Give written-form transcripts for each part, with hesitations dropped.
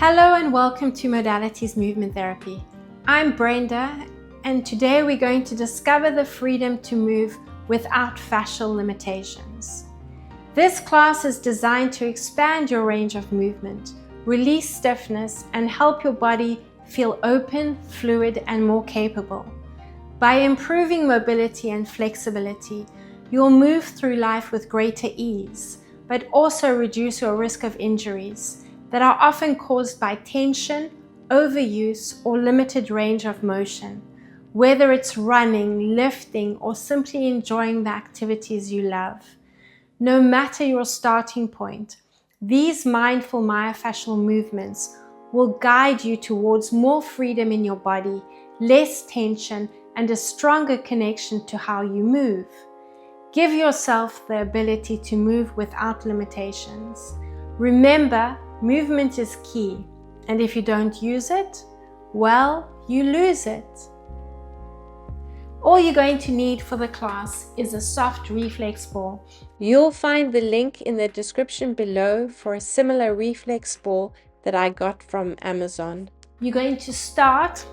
Hello and welcome to Modalities Movement Therapy. I'm Brenda, and today we're going to discover the freedom to move without fascial limitations. This class is designed to expand your range of movement, release stiffness, and help your body feel open, fluid, and more capable. By improving mobility and flexibility, you'll move through life with greater ease, but also reduce your risk of injuries that are often caused by tension, overuse, or limited range of motion, whether it's running, lifting, or simply enjoying the activities you love. No matter your starting point, these mindful myofascial movements will guide you towards more freedom in your body, less tension, and a stronger connection to how you move. Give yourself the ability to move without limitations. Remember, movement is key, and if you don't use it, well, you lose it. All you're going to need for the class is a soft reflex ball. You'll find the link in the description below for a similar reflex ball that I got from Amazon. You're going to start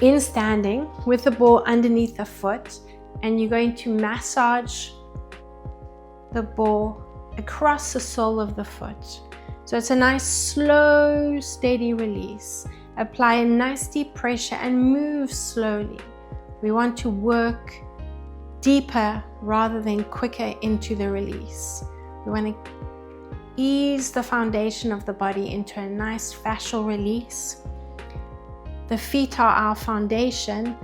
in standing with the ball underneath the foot, and you're going to massage the ball across the sole of the foot. So it's a nice slow, steady release. Apply a nice deep pressure and move slowly. We want to work deeper rather than quicker into the release. We want to ease the foundation of the body into a nice fascial release. The feet are our foundation,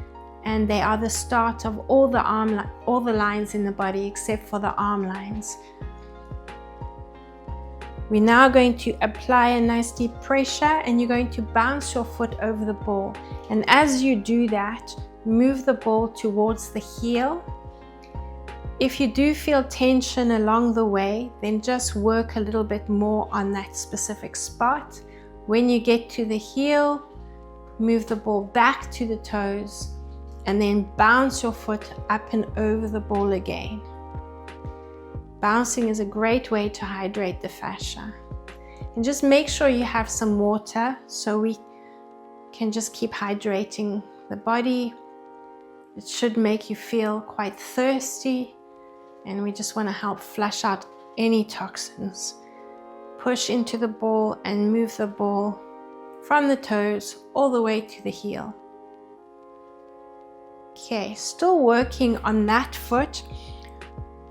and they are the start of all the lines in the body except for the arm lines. We're now going to apply a nice deep pressure, and you're going to bounce your foot over the ball. And as you do that, move the ball towards the heel. If you do feel tension along the way, then just work a little bit more on that specific spot. When you get to the heel, move the ball back to the toes, and then bounce your foot up and over the ball again. Bouncing is a great way to hydrate the fascia. And just make sure you have some water so we can just keep hydrating the body. It should make you feel quite thirsty, and we just want to help flush out any toxins. Push into the ball and move the ball from the toes all the way to the heel. Okay, still working on that foot.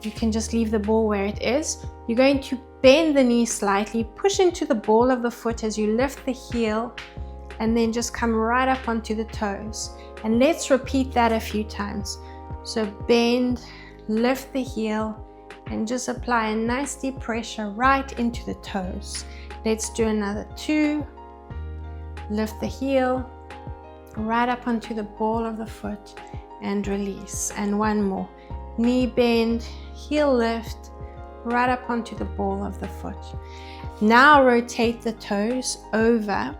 You can just leave the ball where it is. You're going to bend the knee slightly, push into the ball of the foot as you lift the heel, and then just come right up onto the toes. And let's repeat that a few times. So bend, lift the heel, and just apply a nice deep pressure right into the toes. Let's do another 2. Lift the heel, right up onto the ball of the foot, and release. And one more. Knee bend, heel lift, right up onto the ball of the foot. Now rotate the toes over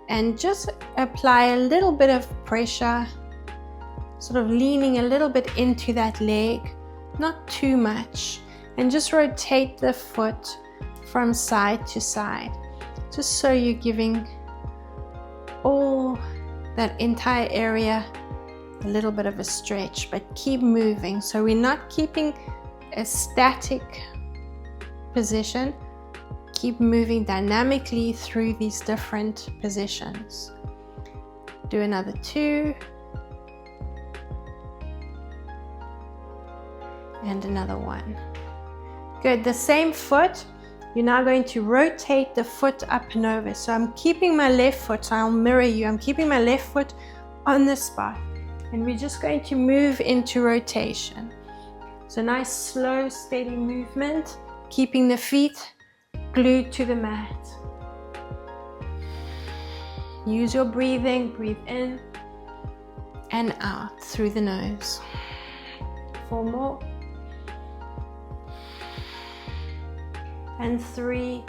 and just apply a little bit of pressure, sort of leaning a little bit into that leg, not too much, and just rotate the foot from side to side, just so you're giving all that entire area a little bit of a stretch, but keep moving. So we're not keeping a static position. Keep moving dynamically through these different positions. Do another 2. And another 1. Good, the same foot. You're now going to rotate the foot up and over. So I'm keeping my left foot, so I'll mirror you. I'm keeping my left foot on the spot. And we're just going to move into rotation. So nice, slow, steady movement, keeping the feet glued to the mat. Use your breathing, breathe in and out through the nose. 4 more. And 3.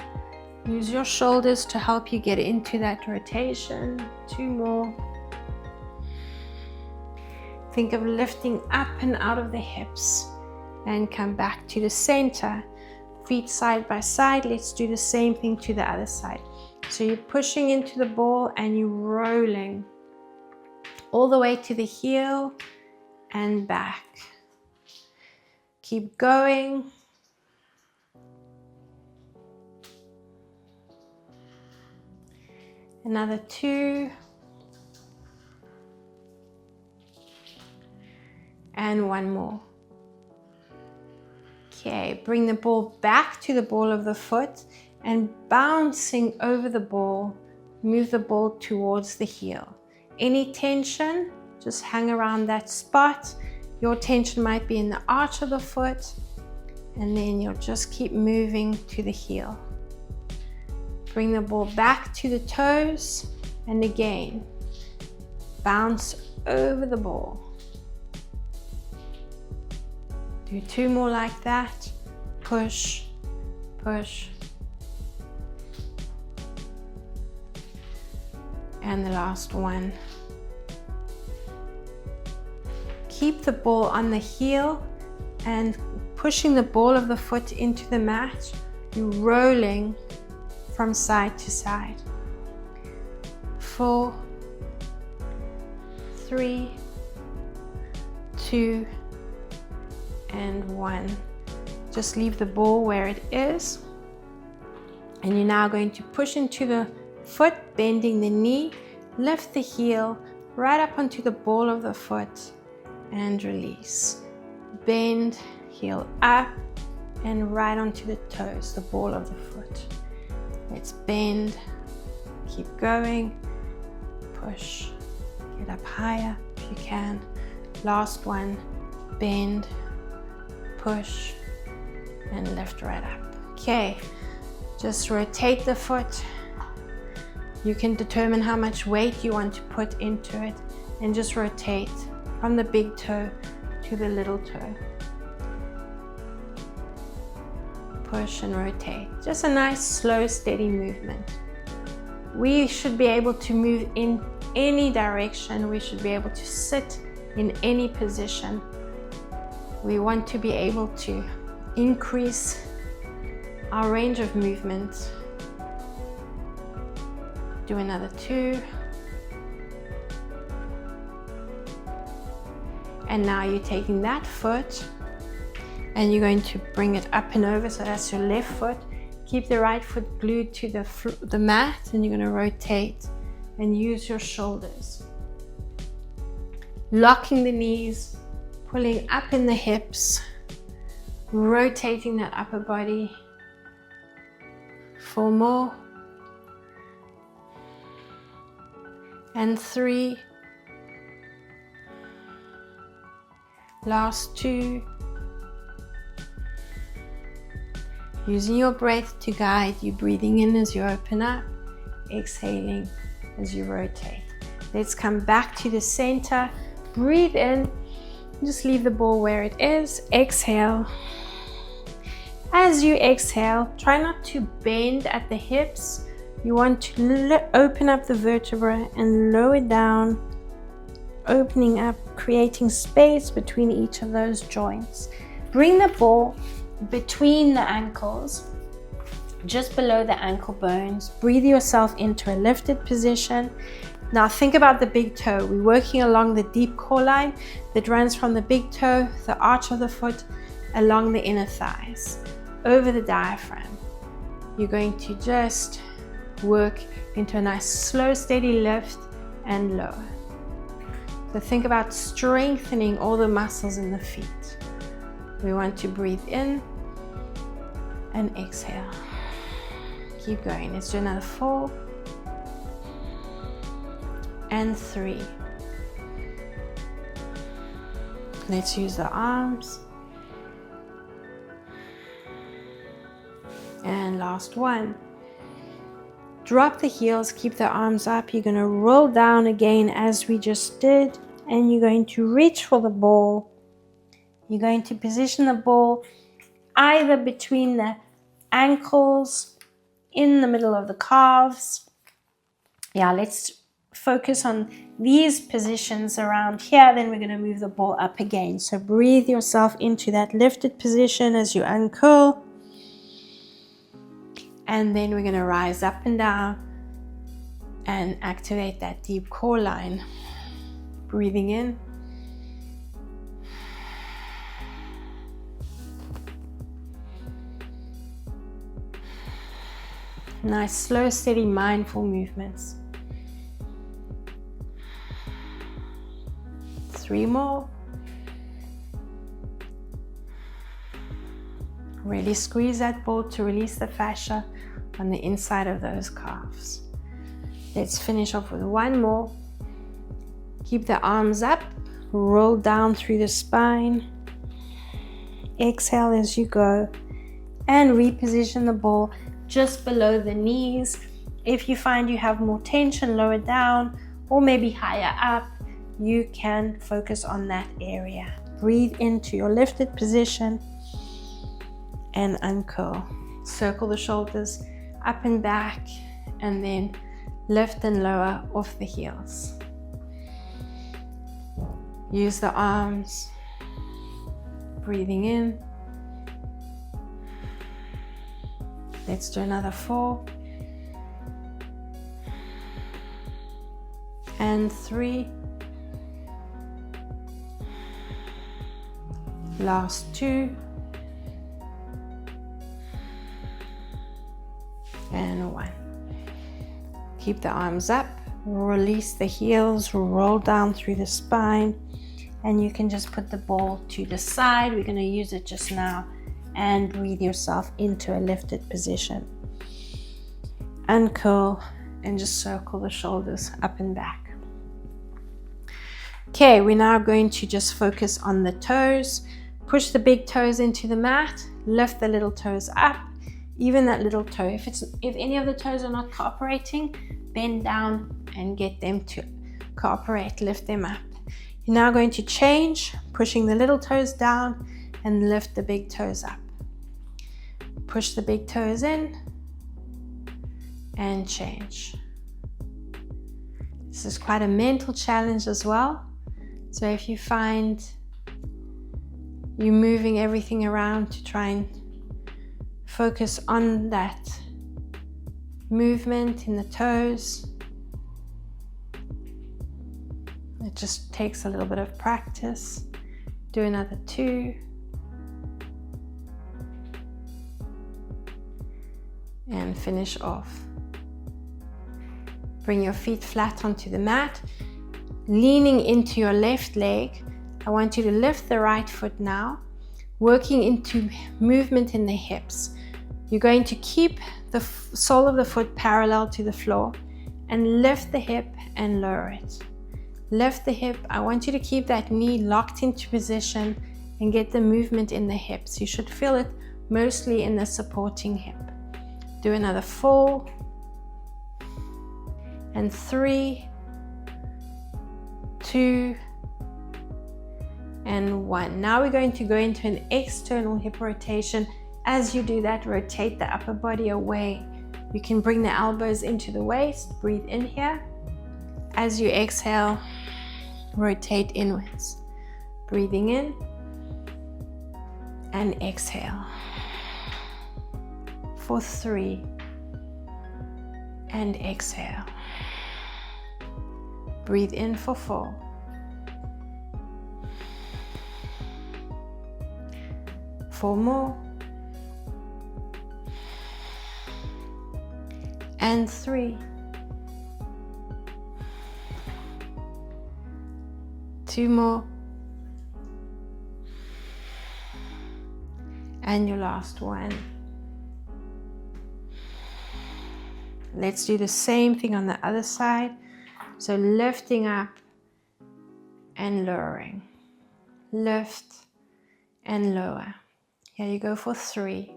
Use your shoulders to help you get into that rotation. 2 more. Think of lifting up and out of the hips and come back to the center. Feet side by side. Let's do the same thing to the other side. So you're pushing into the ball and you're rolling all the way to the heel and back. Keep going. Another 2. And 1 more. Okay, bring the ball back to the ball of the foot and bouncing over the ball, move the ball towards the heel. Any tension, just hang around that spot. Your tension might be in the arch of the foot, and then you'll just keep moving to the heel. Bring the ball back to the toes, and again, bounce over the ball. Do 2 more like that. Push, push. And the last one. Keep the ball on the heel and pushing the ball of the foot into the mat. You're rolling from side to side. 4, 3, 2, and 1. Just leave the ball where it is. And you're now going to push into the foot, bending the knee, lift the heel right up onto the ball of the foot and release. Bend, heel up and right onto the toes, the ball of the foot. Let's bend, keep going, push, get up higher if you can. Last one, bend, push and lift right up. Okay, just rotate the foot. You can determine how much weight you want to put into it and just rotate from the big toe to the little toe. Push and rotate. Just a nice, slow, steady movement. We should be able to move in any direction. We should be able to sit in any position. We want to be able to increase our range of movement. Do another 2. And now you're taking that foot and you're going to bring it up and over, so that's your left foot. Keep the right foot glued to the mat, and you're going to rotate and use your shoulders. Locking the knees, pulling up in the hips, rotating that upper body. 4 more. And 3. Last 2. Using your breath to guide you, breathing in as you open up, exhaling as you rotate. Let's come back to the center. Breathe in, just leave the ball where it is. Exhale. As you exhale, try not to bend at the hips. You want to open up the vertebra and lower down, opening up, creating space between each of those joints. Bring the ball between the ankles, just below the ankle bones. Breathe yourself into a lifted position. Now think about the big toe. We're working along the deep core line that runs from the big toe, the arch of the foot, along the inner thighs, over the diaphragm. You're going to just work into a nice slow, steady lift and lower. So think about strengthening all the muscles in the feet. We want to breathe in and exhale. Keep going. Let's do another 4 and 3. Let's use the arms. And last one. Drop the heels, keep the arms up. You're going to roll down again as we just did, and you're going to reach for the ball. You're going to position the ball either between the ankles, in the middle of the calves. Yeah, let's focus on these positions around here. Then we're going to move the ball up again. So breathe yourself into that lifted position as you uncurl. And then we're going to rise up and down, and activate that deep core line. Breathing in. Nice, slow, steady, mindful movements. 3 more. Really squeeze that ball to release the fascia on the inside of those calves. Let's finish off with 1 more. Keep the arms up, roll down through the spine. Exhale as you go, and reposition the ball just below the knees. If you find you have more tension lower down or maybe higher up, you can focus on that area. Breathe into your lifted position and uncurl. Circle the shoulders up and back, and then lift and lower off the heels. Use the arms. Breathing in. Let's do another 4. And 3. Last 2. And 1. Keep the arms up, release the heels, roll down through the spine, and you can just put the ball to the side. We're going to use it just now, and breathe yourself into a lifted position. Uncurl and just circle the shoulders up and back. Okay, we're now going to just focus on the toes. Push the big toes into the mat, lift the little toes up. Even that little toe, if any of the toes are not cooperating, bend down and get them to cooperate, lift them up. You're now going to change, pushing the little toes down and lift the big toes up. Push the big toes in and change. This is quite a mental challenge as well. So if you find you're moving everything around to try and focus on that movement in the toes. It just takes a little bit of practice. Do another 2. And finish off. Bring your feet flat onto the mat. Leaning into your left leg, I want you to lift the right foot now, working into movement in the hips. You're going to keep the sole of the foot parallel to the floor and lift the hip and lower it. Lift the hip. I want you to keep that knee locked into position and get the movement in the hips. You should feel it mostly in the supporting hip. Do another 4 and 3, 2 and 1. Now we're going to go into an external hip rotation. As you do that, rotate the upper body away. You can bring the elbows into the waist. Breathe in here. As you exhale, rotate inwards. Breathing in and exhale. For 3 and exhale. Breathe in for 4. Four more. And 3. 2 more. And your last one. Let's do the same thing on the other side. So lifting up and lowering. Lift and lower. Here you go for 3.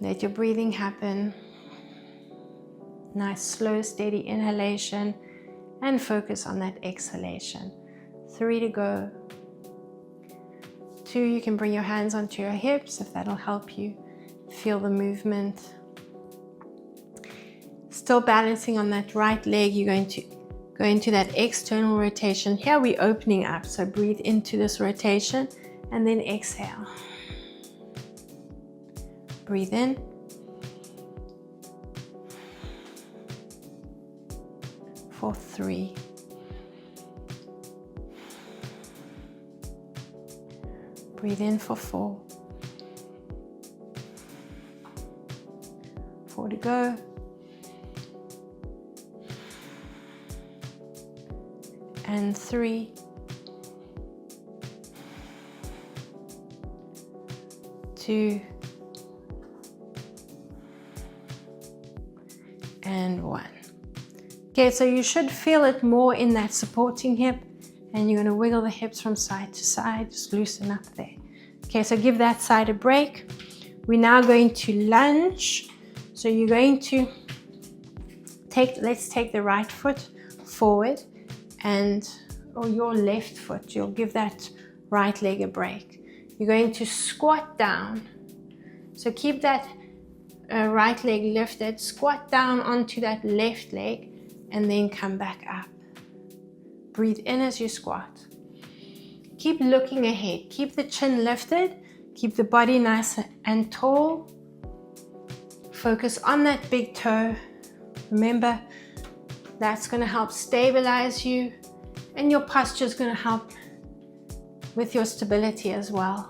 Let your breathing happen. Nice, slow, steady inhalation, and focus on that exhalation. 3 to go. 2, you can bring your hands onto your hips if that'll help you feel the movement. Still balancing on that right leg, you're going to go into that external rotation. Here we're opening up, so breathe into this rotation and then exhale. Breathe in for 3. Breathe in for 4. 4 to go. And 3. 2. And 1. Okay, so you should feel it more in that supporting hip, and you're going to wiggle the hips from side to side, just loosen up there. Okay, so give that side a break. We're now going to lunge. So you're going to let's take the right foot forward, or your left foot, you'll give that right leg a break. You're going to squat down. So keep that right leg lifted, squat down onto that left leg, and then come back up. Breathe in as you squat. Keep looking ahead. Keep the chin lifted. Keep the body nice and tall. Focus on that big toe. Remember, that's going to help stabilize you, and your posture is going to help with your stability as well.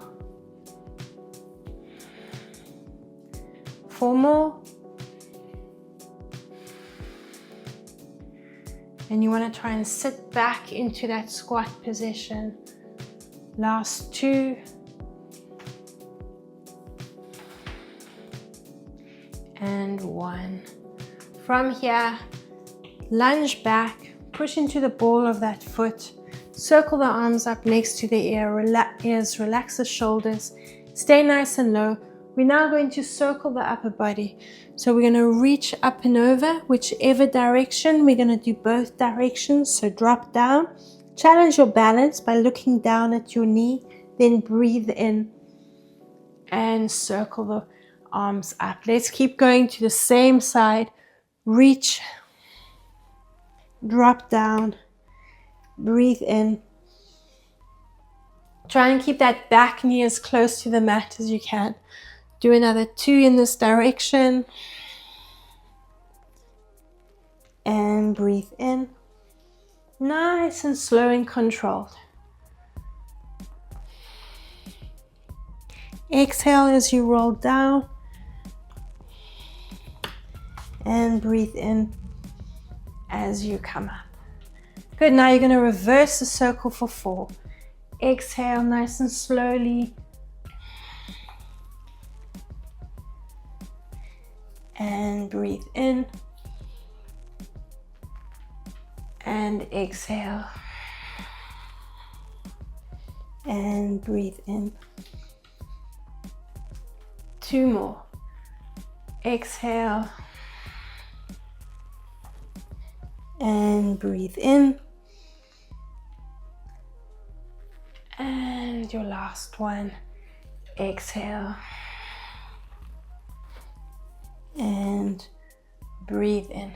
4 more. And you want to try and sit back into that squat position. Last 2. And 1. From here, lunge back, push into the ball of that foot, circle the arms up next to the ears, relax the shoulders, stay nice and low. We're now going to circle the upper body. So we're going to reach up and over, whichever direction. We're going to do both directions. So drop down, challenge your balance by looking down at your knee, then breathe in and circle the arms up. Let's keep going to the same side. Reach, drop down, breathe in. Try and keep that back knee as close to the mat as you can. Do another 2 in this direction. And breathe in. Nice and slow and controlled. Exhale as you roll down. And breathe in as you come up. Good, now you're going to reverse the circle for 4. Exhale nice and slowly. And breathe in. And exhale. And breathe in. 2 more. Exhale. And breathe in. And your last one. Exhale. And breathe in.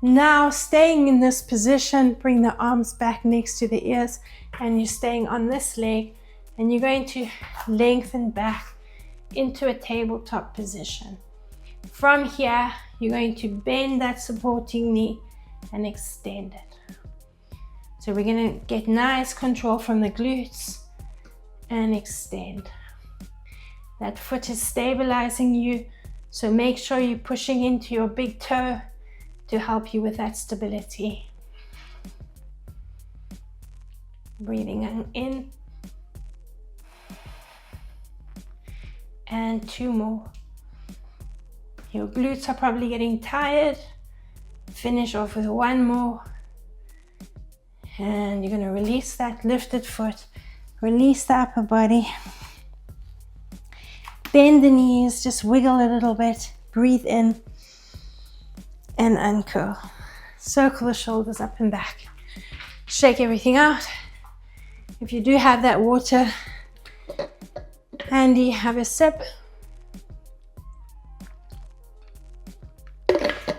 Now, staying in this position, bring the arms back next to the ears, and you're staying on this leg, and you're going to lengthen back into a tabletop position. From here, you're going to bend that supporting knee and extend it. So we're going to get nice control from the glutes and extend. That foot is stabilizing you, so make sure you're pushing into your big toe to help you with that stability. Breathing in. And 2 more. Your glutes are probably getting tired. Finish off with 1 more. And you're going to release that lifted foot. Release the upper body. Bend the knees, just wiggle a little bit. Breathe in and uncurl. Circle the shoulders up and back. Shake everything out. If you do have that water handy, have a sip.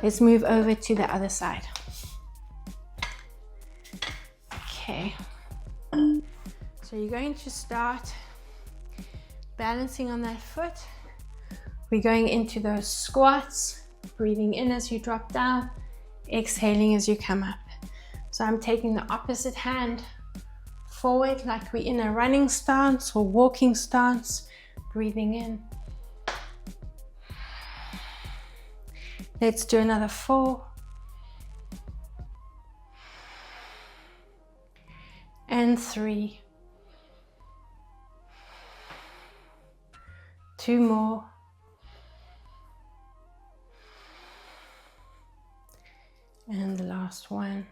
Let's move over to the other side. Okay. So you're going to start balancing on that foot. We're going into those squats, breathing in as you drop down, exhaling as you come up. So I'm taking the opposite hand forward like we're in a running stance or walking stance, breathing in. Let's do another 4. And 3. 2 more. And the last one.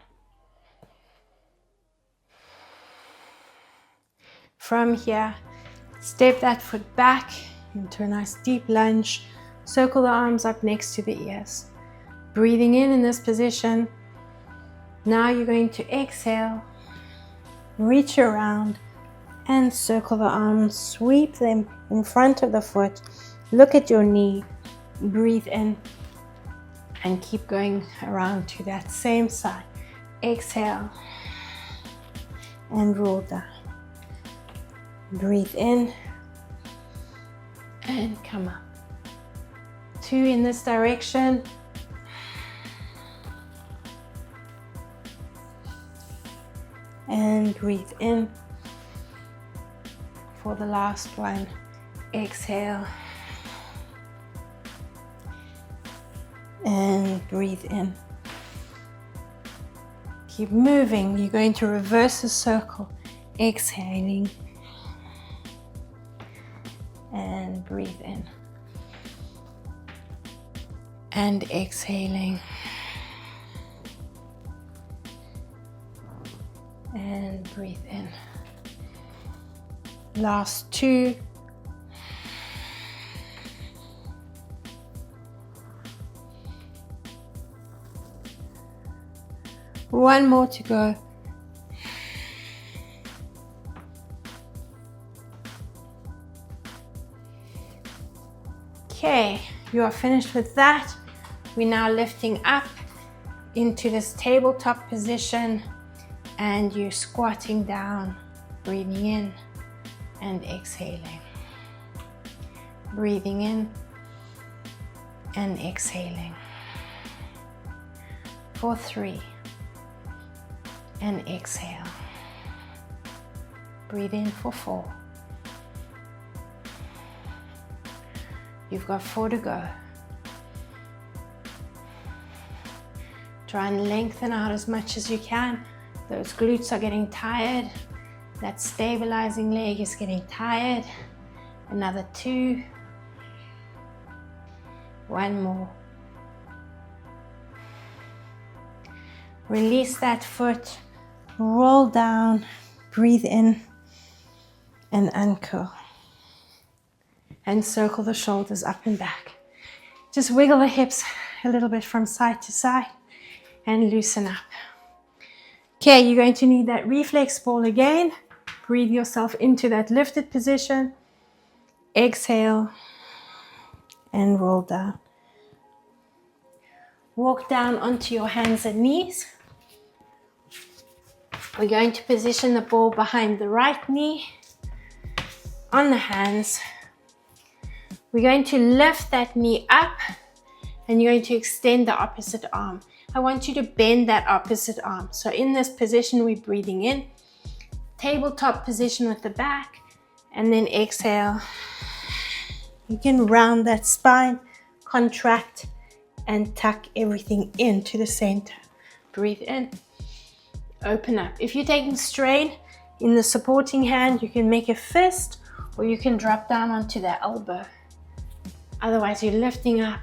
From here, step that foot back into a nice deep lunge. Circle the arms up next to the ears. Breathing in this position. Now you're going to exhale, reach around and circle the arms. Sweep them in front of the foot. Look at your knee. Breathe in and keep going around to that same side. Exhale and roll down. Breathe in and come up. 2 in this direction. And breathe in for the last one. Exhale and breathe in. Keep moving. You're going to reverse the circle. Exhaling and breathe in and exhaling and breathe in. Last 2. One more to go. Okay, you are finished with that. We're now lifting up into this tabletop position and you're squatting down, breathing in and exhaling. Breathing in and exhaling. For 3 and exhale. Breathe in for 4. You've got 4 to go. Try and lengthen out as much as you can. Those glutes are getting tired. That stabilizing leg is getting tired. Another 2. 1 more. Release that foot. Roll down. Breathe in and uncurl. And circle the shoulders up and back. Just wiggle the hips a little bit from side to side and loosen up. Okay, you're going to need that reflex ball again. Breathe yourself into that lifted position. Exhale and roll down. Walk down onto your hands and knees. We're going to position the ball behind the right knee on the hands. We're going to lift that knee up and you're going to extend the opposite arm. I want you to bend that opposite arm. So in this position, we're breathing in, tabletop position with the back, and then exhale. You can round that spine, contract, and tuck everything into the center. Breathe in, open up. If you're taking strain in the supporting hand, you can make a fist or you can drop down onto the elbow. Otherwise, you're lifting up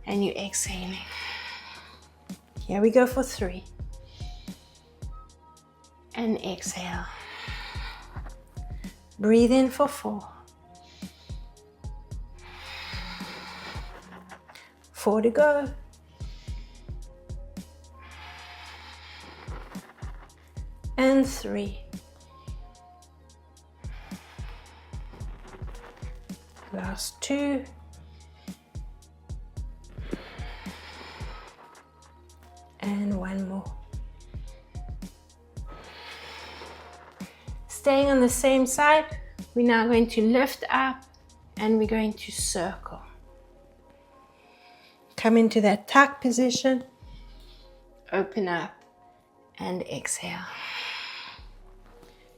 and you're exhaling. Here we go for 3. And exhale. Breathe in for 4. 4 to go. And 3. Last 2. And 1 more. Staying on the same side, we're now going to lift up and we're going to circle. Come into that tuck position open up, and exhale.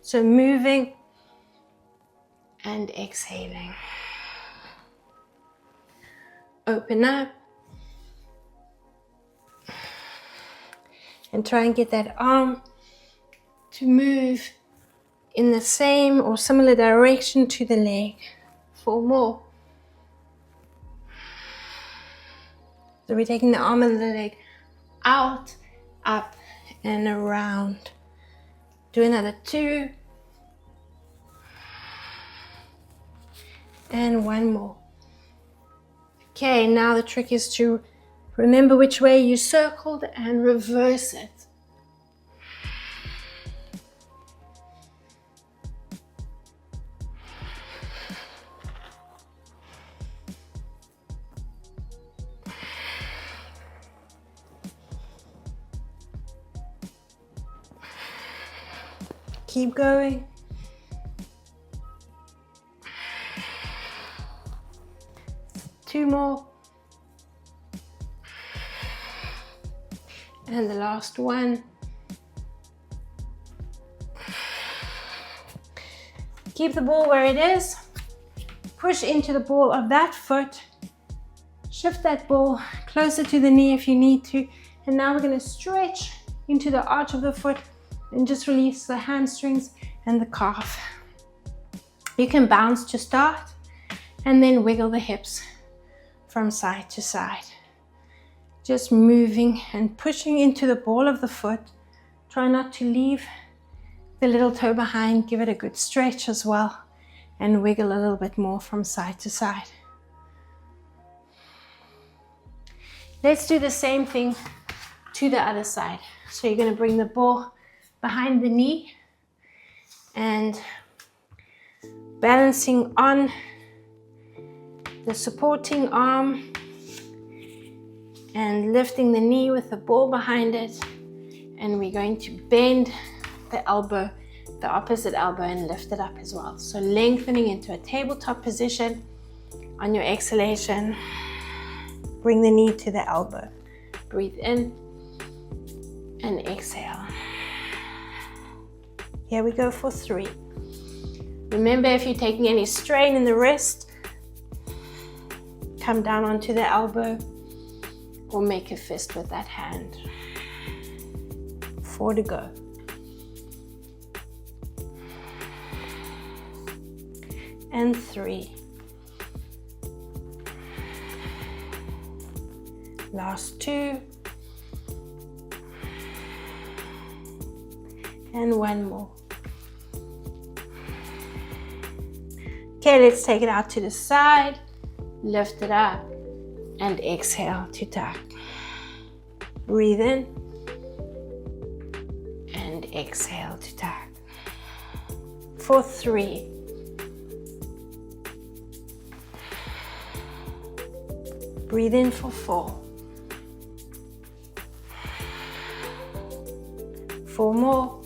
So moving and exhaling. Open up. And try and get that arm to move in the same or similar direction to the leg. 4 more. So we're taking the arm and the leg out, up, and around. Do another 2. And 1 more. Okay, now the trick is to remember which way you circled and reverse it. Keep going. Two more. And the last one. Keep the ball where it is. Push into the ball of that foot. Shift that ball closer to the knee if you need to. And now we're going to stretch into the arch of the foot and just release the hamstrings and the calf. You can bounce to start and then wiggle the hips from side to side. Just moving and pushing into the ball of the foot. Try not to leave the little toe behind. Give it a good stretch as well and wiggle a little bit more from side to side. Let's do the same thing to the other side. So you're going to bring the ball behind the knee and balancing on the supporting arm and lifting the knee with the ball behind it, and we're going to bend the elbow, the opposite elbow, and lift it up as well. So lengthening into a tabletop position. On your exhalation, bring the knee to the elbow. Breathe in and exhale. Here we go for 3. Remember, if you're taking any strain in the wrist, come down onto the elbow or make a fist with that hand. 4 to go. And 3. Last 2. And 1 more. Okay, let's take it out to the side, lift it up, and exhale to tuck. Breathe in, and exhale to tuck. For 3. Breathe in for 4. 4 more.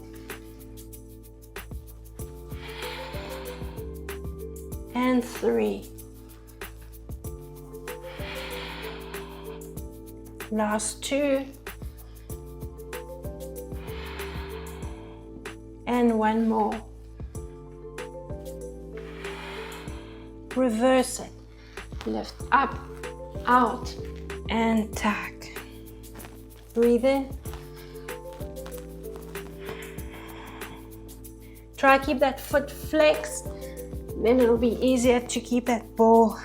And 3. Last 2. And 1 more. Reverse it. Lift up, out, and tuck. Breathe in. Try to keep that foot flexed. Then it'll be easier to keep that ball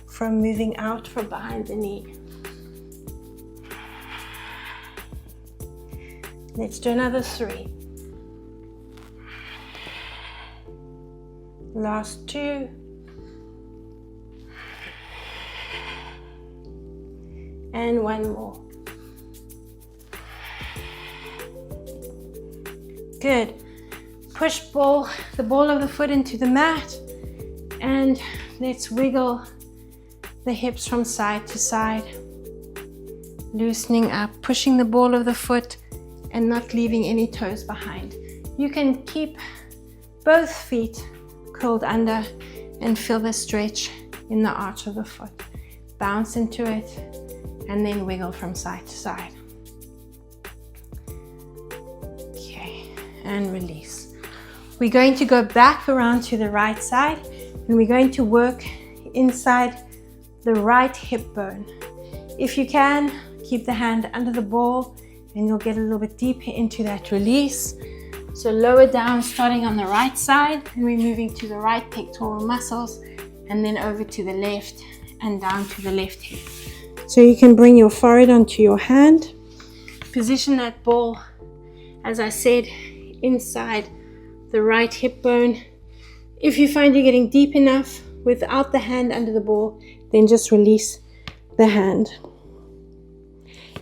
from moving out from behind the knee. Let's do another 3. Last 2. And 1 more. Good. Push the ball of the foot into the mat. And let's wiggle the hips from side to side. Loosening up, pushing the ball of the foot and not leaving any toes behind. You can keep both feet curled under and feel the stretch in the arch of the foot. Bounce into it and then wiggle from side to side. and release. We're going to go back around to the right side, and we're going to work inside the right hip bone. If you can, keep the hand under the ball and you'll get a little bit deeper into that release. So lower down, starting on the right side, and we're moving to the right pectoral muscles, and then over to the left and down to the left hip. So you can bring your forehead onto your hand, position that ball, as I said, inside the right hip bone. If you find you're getting deep enough without the hand under the ball, then just release the hand.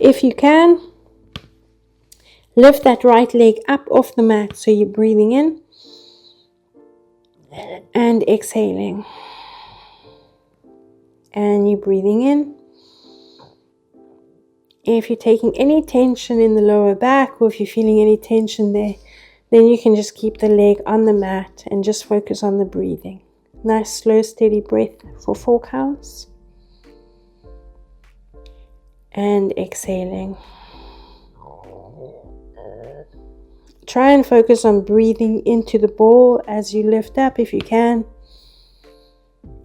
If you can, lift that right leg up off the mat, so you're breathing in and exhaling. And you're breathing in. If you're taking any tension in the lower back, or if you're feeling any tension there, then you can just keep the leg on the mat and just focus on the breathing. Nice, slow, steady breath for 4 counts. And exhaling. Try and focus on breathing into the ball as you lift up if you can.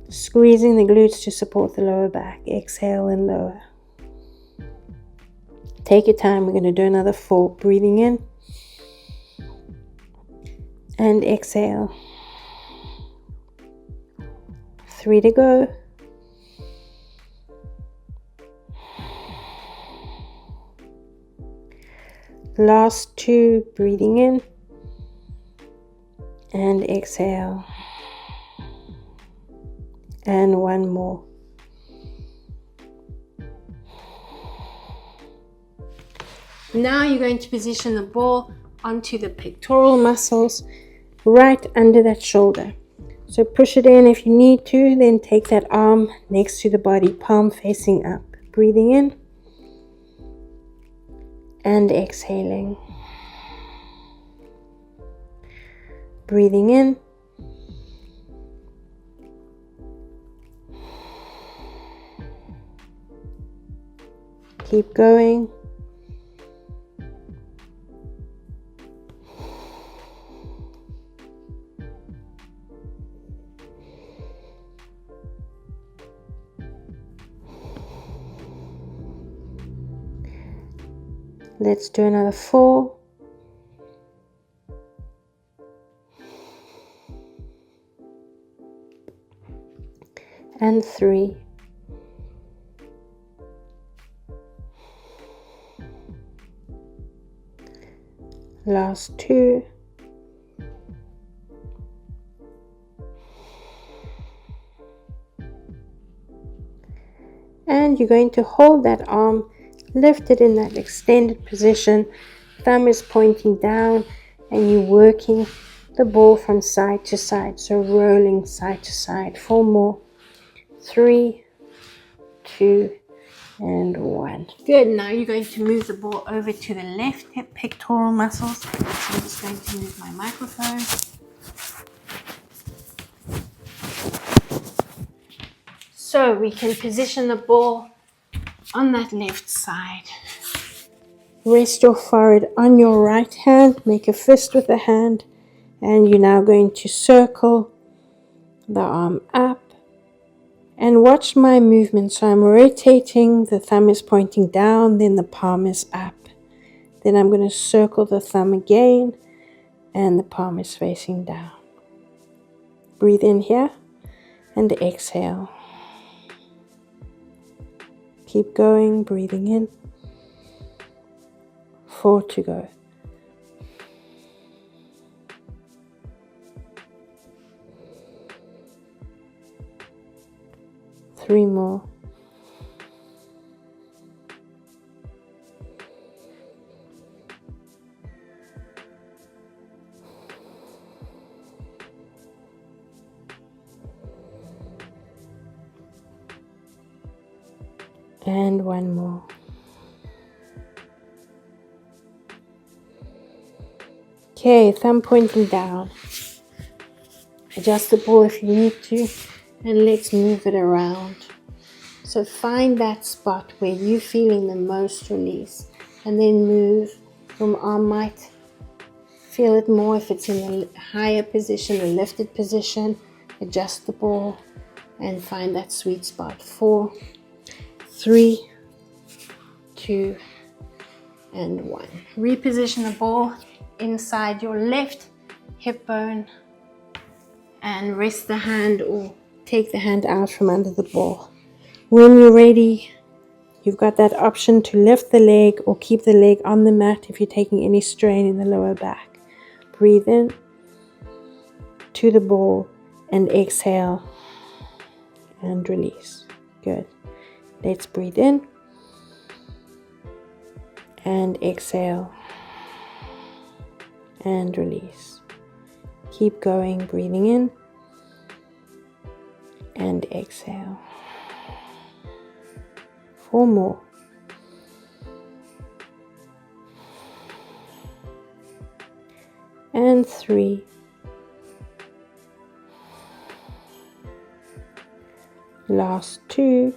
Squeezing the glutes to support the lower back. Exhale and lower. Take your time. We're going to do another 4. Breathing in. And exhale. 3 to go. Last 2, breathing in and exhale. And 1 more. Now you're going to position the ball onto the pectoral muscles right under that shoulder. So push it in if you need to, then take that arm next to the body, palm facing up. Breathing in. And exhaling. Breathing in. Keep going. Let's do another 4. And 3. Last 2. And you're going to hold that arm, lift it in that extended position. Thumb is pointing down and you're working the ball from side to side. So rolling side to side. 4 more. 3, 2, and 1. Good. Now you're going to move the ball over to the left hip pectoral muscles. So I'm just going to move my microphone. So we can position the ball on that left side. Rest your forehead on your right hand. Make a fist with the hand. And you're now going to circle the arm up. And watch my movement. So I'm rotating, the thumb is pointing down, then the palm is up. Then I'm going to circle the thumb again, and the palm is facing down. Breathe in here, and exhale. Keep going, breathing in. 4 to go. Three more. And 1 more. Okay, thumb pointing down. Adjust the ball if you need to, and let's move it around. So find that spot where you're feeling the most release, and then move. Your arm might feel it more if it's in a higher position, a lifted position. Adjust the ball and find that sweet spot. 4, 3, 2, and 1. Reposition the ball inside your left hip bone and rest the hand or take the hand out from under the ball. When you're ready, you've got that option to lift the leg or keep the leg on the mat if you're taking any strain in the lower back. Breathe in to the ball and exhale and release. Good. Let's breathe in and exhale and release. Keep going, breathing in and exhale. 4 more. And 3. Last 2.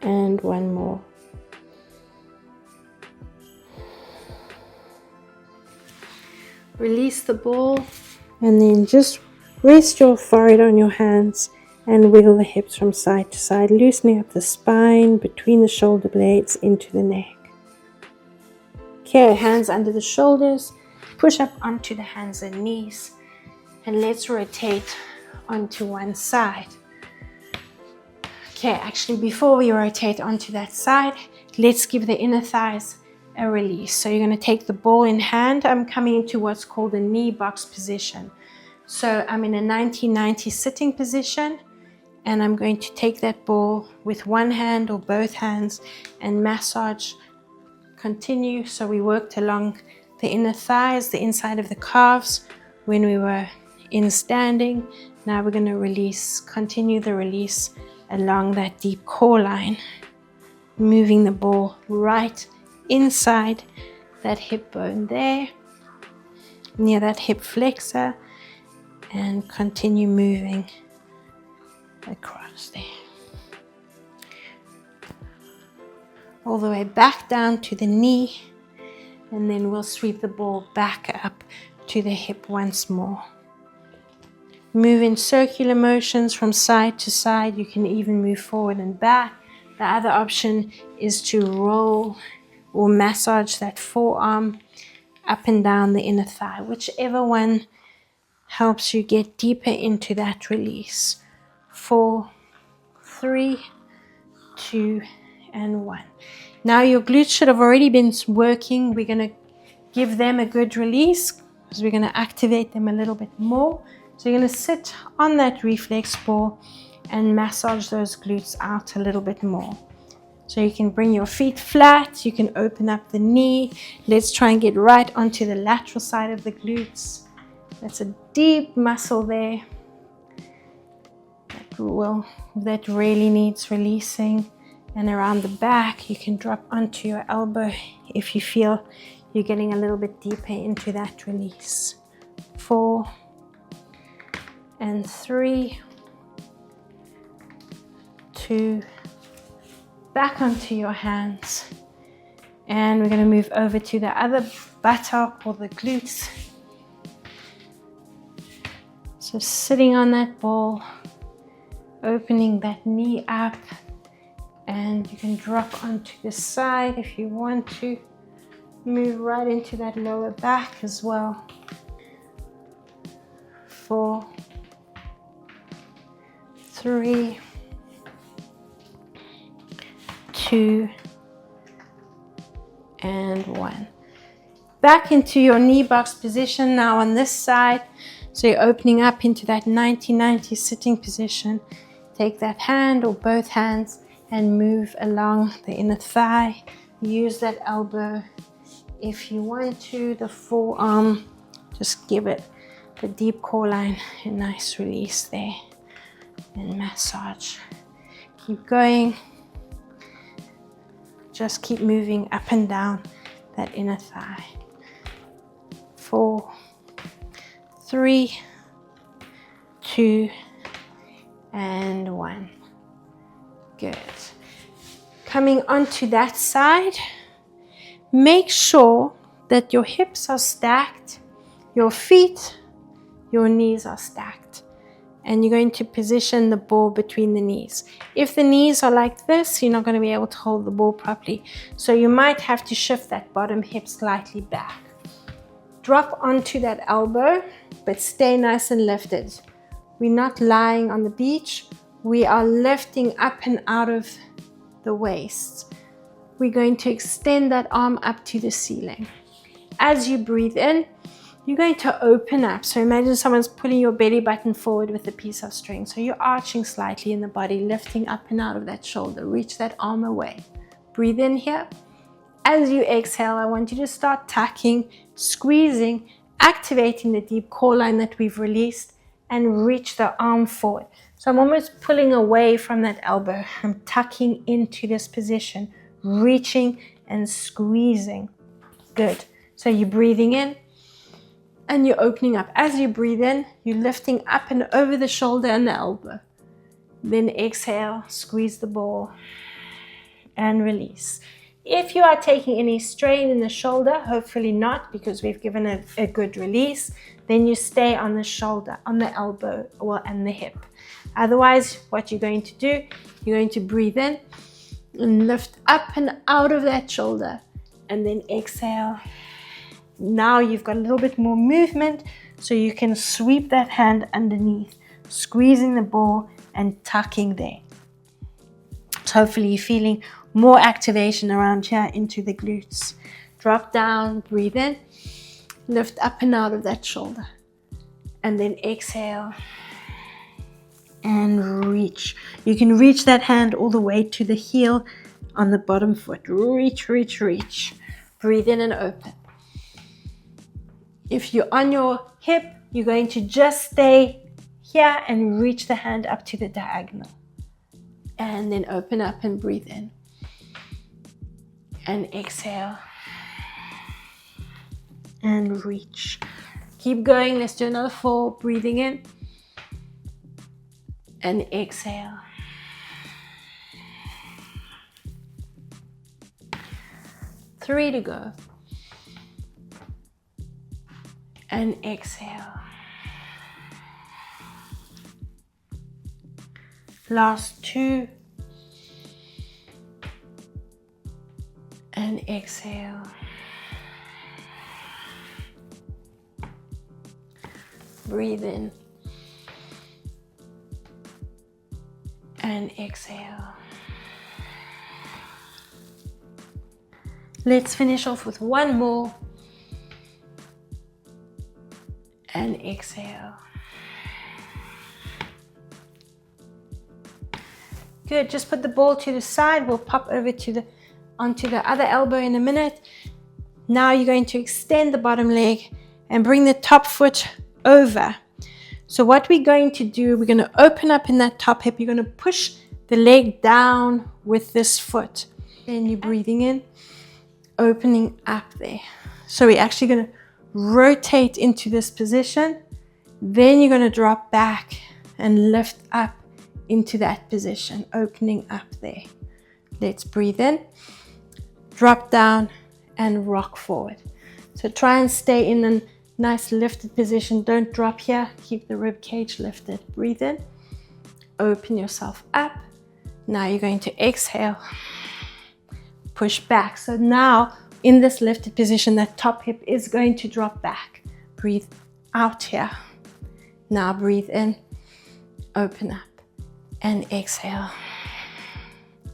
And 1 more. Release the ball and then just rest your forehead on your hands and wiggle the hips from side to side, loosening up the spine between the shoulder blades into the neck. Okay, hands under the shoulders, push up onto the hands and knees, and let's rotate onto one side. Okay, actually before we rotate onto that side, let's give the inner thighs a release. So you're going to take the ball in hand. I'm coming into what's called a knee box position. So I'm in a 90-90 sitting position, and I'm going to take that ball with one hand or both hands and massage. Continue. So we worked along the inner thighs, the inside of the calves when we were in standing. Now we're going to release, continue the release along that deep core line, moving the ball right inside that hip bone there, near that hip flexor, and continue moving across there. All the way back down to the knee, and then we'll sweep the ball back up to the hip once more. Move in circular motions from side to side. You can even move forward and back. The other option is to roll or massage that forearm up and down the inner thigh, whichever one helps you get deeper into that release. 4, 3, 2, and 1. Now your glutes should have already been working. We're going to give them a good release because we're going to activate them a little bit more. So you're going to sit on that reflex ball and massage those glutes out a little bit more. So you can bring your feet flat, you can open up the knee. Let's try and get right onto the lateral side of the glutes. That's a deep muscle there that really needs releasing. And around the back, you can drop onto your elbow if you feel you're getting a little bit deeper into that release. 4 and 3, 2, back onto your hands, and we're going to move over to the other buttock or the glutes. So sitting on that ball, opening that knee up, and you can drop onto the side if you want to. Move right into that lower back as well. 4, 3, 2, and 1. Back into your knee box position now on this side. So you're opening up into that 90-90 sitting position. Take that hand or both hands and move along the inner thigh. Use that elbow if you want to. The forearm, just give it the deep core line, a nice release there, and massage. Keep going. Just keep moving up and down that inner thigh. 4, 3, 2, and 1. Good. Coming onto that side, make sure that your hips are stacked, your feet, your knees are stacked. And you're going to position the ball between the knees. If the knees are like this, you're not going to be able to hold the ball properly. So you might have to shift that bottom hip slightly back. Drop onto that elbow, but stay nice and lifted. We're not lying on the beach. We are lifting up and out of the waist. We're going to extend that arm up to the ceiling. As you breathe in, you're going to open up. So imagine someone's pulling your belly button forward with a piece of string. So you're arching slightly in the body, lifting up and out of that shoulder. Reach that arm away. Breathe in here. As you exhale, I want you to start tucking, squeezing, activating the deep core line that we've released, and reach the arm forward. So I'm almost pulling away from that elbow. I'm tucking into this position, reaching and squeezing. Good. So you're breathing in and you're opening up. As you breathe in, you're lifting up and over the shoulder and the elbow. Then exhale, squeeze the ball and release. If you are taking any strain in the shoulder, hopefully not, because we've given it a good release, then you stay on the shoulder, on the elbow, and the hip. Otherwise, what you're going to do, you're going to breathe in and lift up and out of that shoulder, and then exhale. Now you've got a little bit more movement, so you can sweep that hand underneath, squeezing the ball and tucking there. So hopefully you're feeling more activation around here into the glutes. Drop down, breathe in, lift up and out of that shoulder, and then exhale and reach. You can reach that hand all the way to the heel on the bottom foot. Reach, reach, reach. Breathe in and open. If you're on your hip, you're going to just stay here and reach the hand up to the diagonal. And then open up and breathe in. And exhale. And reach. Keep going. Let's do another 4. Breathing in. And exhale. Three to go. And exhale. Last 2. And exhale. Breathe in. And exhale. Let's finish off with one more. And exhale. Good. Just put the ball to the side. We'll pop over onto the other elbow in a minute. Now you're going to extend the bottom leg and bring the top foot over. So what we're going to do, we're going to open up in that top hip. You're going to push the leg down with this foot. Then you're breathing in, opening up there. So we're actually going to rotate into this position. Then you're going to drop back and lift up into that position, opening up there. Let's breathe in, drop down, and rock forward. So try and stay in a nice lifted position. Don't drop here. Keep the rib cage lifted. Breathe in, open yourself up. Now you're going to exhale, push back. So now in this lifted position, that top hip is going to drop back. Breathe out here. Now breathe in, open up, and exhale.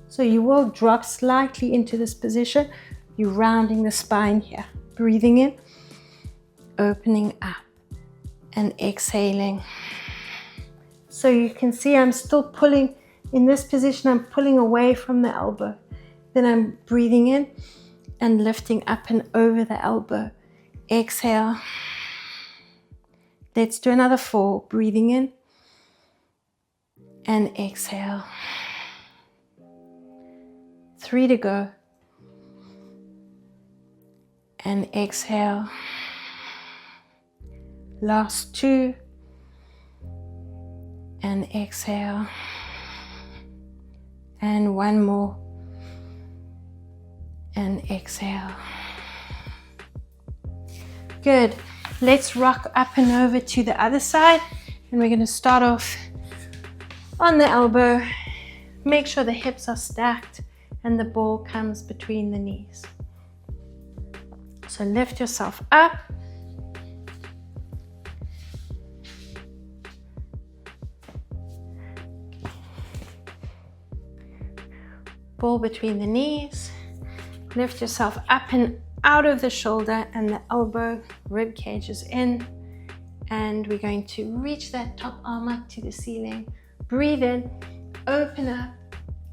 So you will drop slightly into this position. You're rounding the spine here. Breathing in, opening up, and exhaling. So you can see I'm still pulling in this position. I'm pulling away from the elbow. Then I'm breathing in and lifting up and over the elbow. Exhale. Let's do another 4. Breathing in and exhale. 3 to go. And exhale. Last 2. And exhale. And one more. and exhale. Good. Let's rock up and over to the other side, and we're going to start off on the elbow. Make sure the hips are stacked and the ball comes between the knees. So lift yourself up. Ball between the knees. Lift yourself up and out of the shoulder, and the elbow rib cage is in. And we're going to reach that top arm up to the ceiling. Breathe in, open up,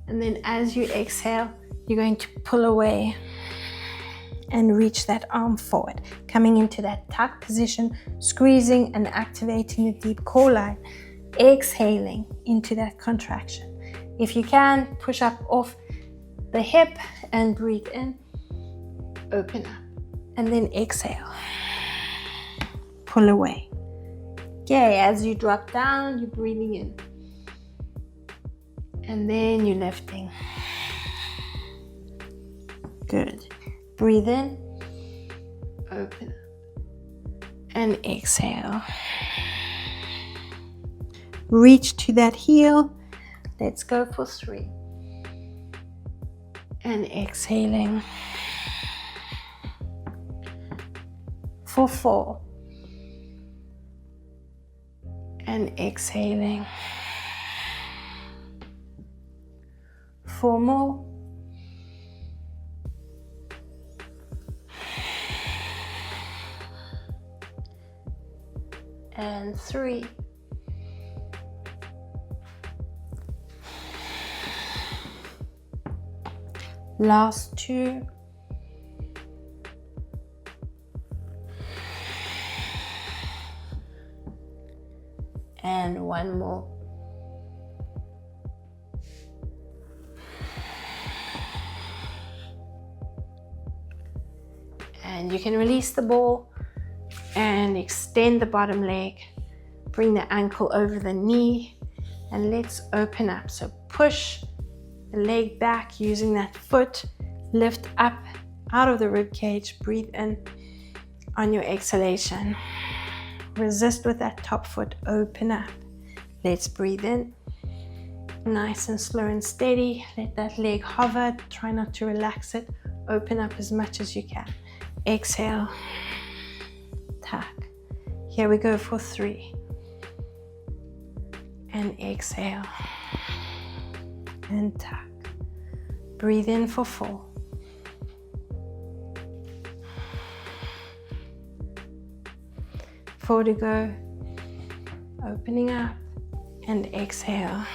and then as you exhale, you're going to pull away and reach that arm forward, coming into that tuck position, squeezing and activating the deep core line. Exhaling into that contraction. If you can, push up off the hip and breathe in, open up, and then exhale, pull away. Okay, as you drop down, you're breathing in, and then you're lifting. Good. Breathe in, open up, and exhale. Reach to that heel. Let's go for 3. And exhaling. For 4. And exhaling. 4 more. And 3. Last 2. And 1 more. And you can release the ball and extend the bottom leg. Bring the ankle over the knee, and let's open up. So push the leg back using that foot. Lift up out of the rib cage. Breathe in on your exhalation. Resist with that top foot. Open up. Let's breathe in. Nice and slow and steady. Let that leg hover. Try not to relax it. Open up as much as you can. Exhale. Tuck. Here we go for 3. And exhale. And tuck. Breathe in for 4. Four to go. Opening up and exhale.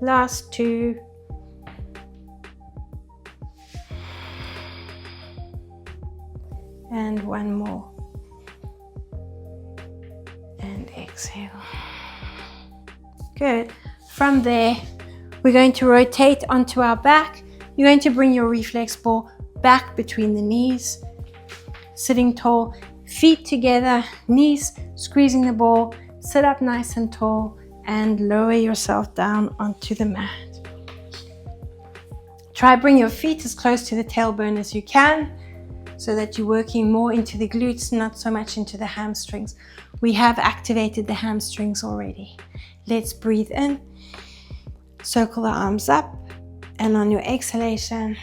Last 2. And 1 more. And exhale. Good. From there, we're going to rotate onto our back. You're going to bring your reflex ball back between the knees. Sitting tall, feet together, knees squeezing the ball. Sit up nice and tall and lower yourself down onto the mat. Try bring your feet as close to the tailbone as you can, so that you're working more into the glutes, not so much into the hamstrings. We have activated the hamstrings already. Let's breathe in, circle the arms up, and on your exhalation,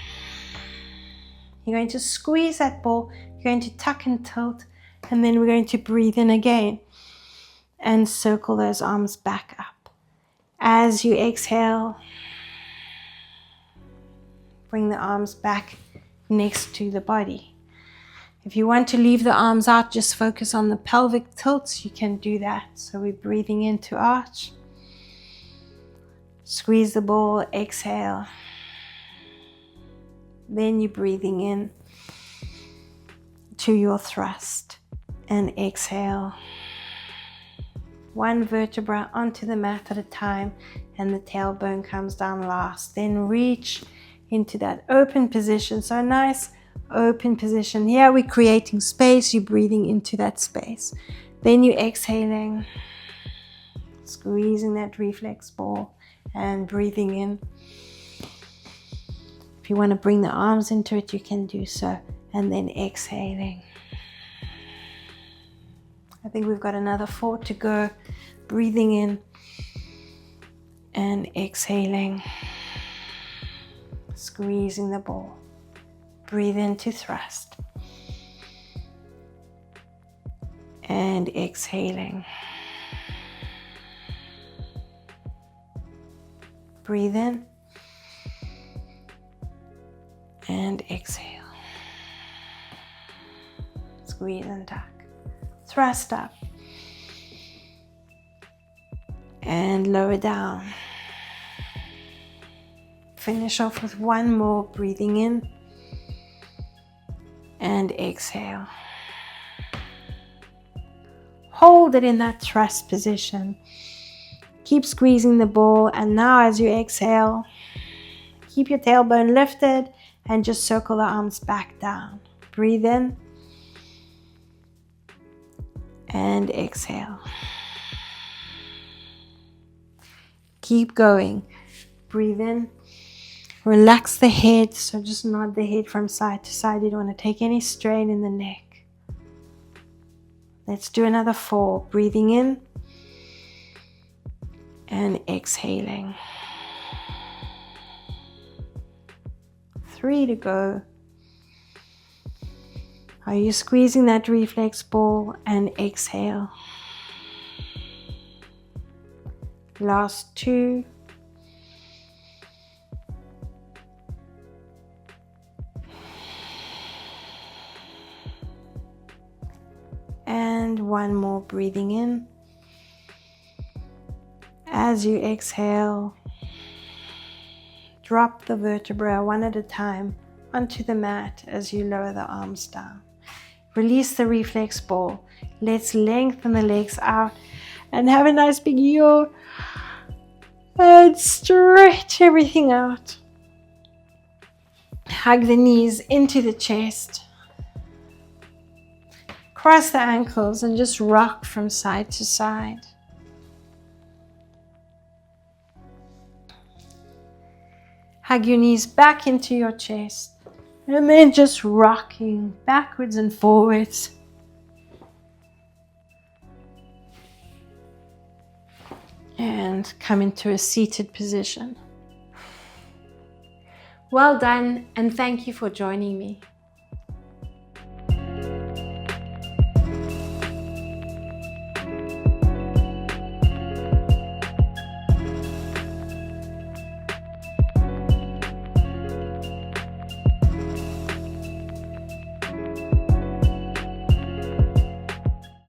you're going to squeeze that ball, you're going to tuck and tilt, and then we're going to breathe in again and circle those arms back up. As you exhale, bring the arms back next to the body. If you want to leave the arms out, just focus on the pelvic tilts, you can do that. So we're breathing into arch. Squeeze the ball, exhale. Then you're breathing in to your thrust and exhale. 1 vertebra onto the mat at a time, and the tailbone comes down last. Then reach into that open position. So nice open position. Here we're creating space. You're breathing into that space. Then you're exhaling, squeezing that reflex ball and breathing in. If you want to bring the arms into it, you can do so. And then exhaling. I think we've got another 4 to go. Breathing in and exhaling. Squeezing the ball. Breathe in to thrust. And exhaling. Breathe in and exhale. Squeeze and tuck. Thrust up and lower down. Finish off with one more, breathing in and exhale. Hold it in that thrust position. Keep squeezing the ball, and now as you exhale, keep your tailbone lifted and just circle the arms back down. Breathe in and exhale. Keep going. Breathe in. Relax the head, so just nod the head from side to side. You don't want to take any strain in the neck. Let's do another 4. Breathing in and exhaling. 3 to go. Are you squeezing that reflex ball and exhale? Last 2. And one more, breathing in. As you exhale, drop the vertebra one at a time onto the mat as you lower the arms down. Release the reflex ball. Let's lengthen the legs out and have a nice big yawn. And stretch everything out. Hug the knees into the chest. Cross the ankles and just rock from side to side. Hug your knees back into your chest. And then just rocking backwards and forwards. And come into a seated position. Well done, and thank you for joining me.